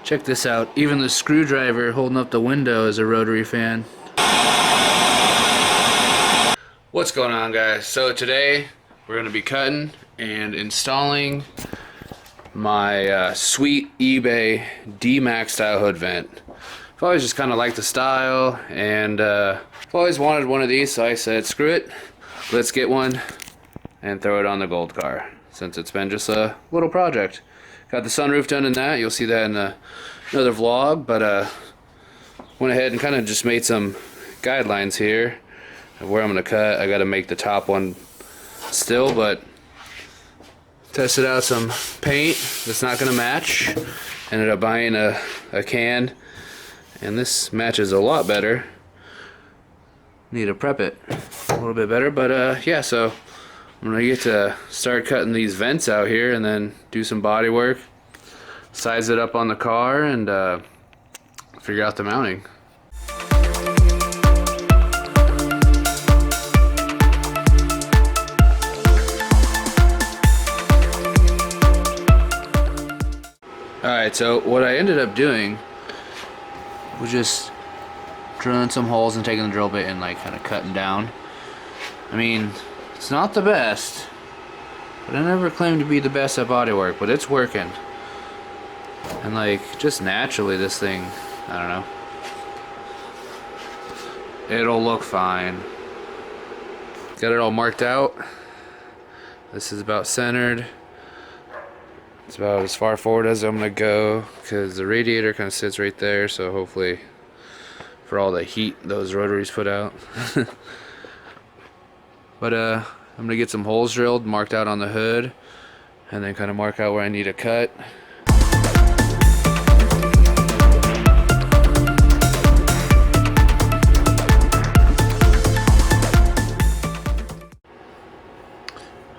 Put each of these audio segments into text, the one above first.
Check this out. Even the screwdriver holding up the window is a rotary fan. What's going on, guys? So today we're going to be cutting and installing my sweet eBay DMAX style hood vent. I've always just kind of liked the style, and I've always wanted one of these, so I said screw it, let's get one and throw it on the gold car, since it's been just a little project. Got the sunroof done in that, you'll see that in another vlog, but went ahead and kind of just made some guidelines here of where I'm going to cut. I got to make the top one still, but tested out some paint that's not going to match. Ended up buying a can, and this matches a lot better. Need to prep it a little bit better, but yeah, so I'm going to get to start cutting these vents out here and then do some body work, size it up on the car, and figure out the mounting. Alright, so what I ended up doing was just drilling some holes and taking the drill bit and like kind of cutting down. I mean, it's not the best, but I never claimed to be the best at bodywork, but it's working. And like, just naturally this thing, I don't know, it'll look fine. Got it all marked out. This is about centered. It's about as far forward as I'm gonna go, because the radiator kind of sits right there, so hopefully for all the heat those rotaries put out. But I'm gonna get some holes drilled, marked out on the hood, and then kind of mark out where I need to cut.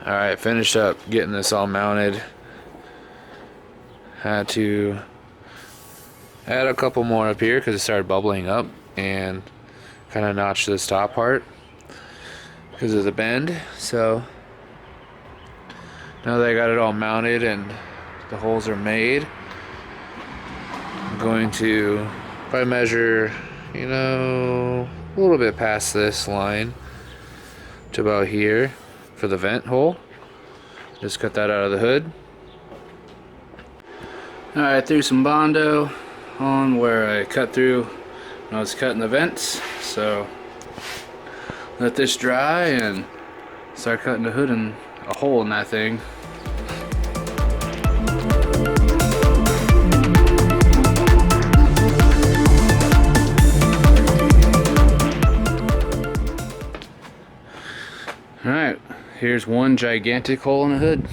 Alright, finished up getting this all mounted. Had to add a couple more up here because it started bubbling up, and kind of notch this top part because of the bend. So now that I got it all mounted and the holes are made, I'm going to probably measure, you know, a little bit past this line to about here for the vent hole. Just cut that out of the hood. Alright, threw some Bondo on where I cut through when I was cutting the vents, so let this dry and start cutting the hood and a hole in that thing. Alright, here's one gigantic hole in the hood.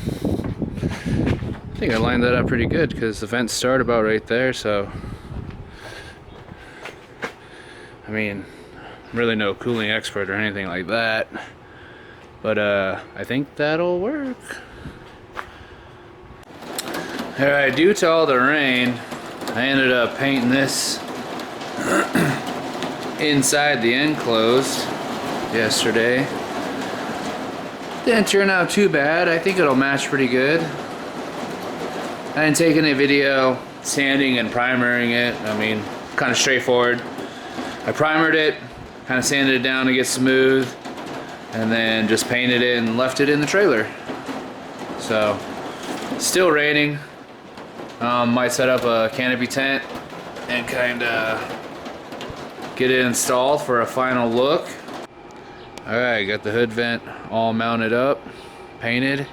I think I lined that up pretty good because the vents start about right there, so I mean, I'm really no cooling expert or anything like that, but I think that'll work. Alright, due to all the rain, I ended up painting this inside the enclosed yesterday. Didn't turn out too bad. I think it'll match pretty good. I didn't take any video sanding and primering it. I mean, kind of straightforward. I primered it, kind of sanded it down to get smooth, and then just painted it and left it in the trailer. So, still raining. Might set up a canopy tent and kind of get it installed for a final look. Alright, got the hood vent all mounted up, painted.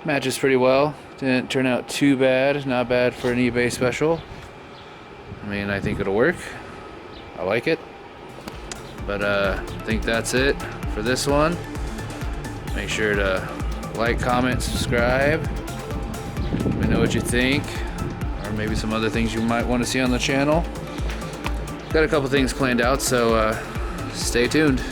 Matches pretty well. Didn't turn out too bad. Not bad for an eBay special. I mean, I think it'll work. I like it. But I think that's it for this one. Make sure to like, comment, subscribe. Let me know what you think, or maybe some other things you might want to see on the channel. Got a couple things planned out, so stay tuned.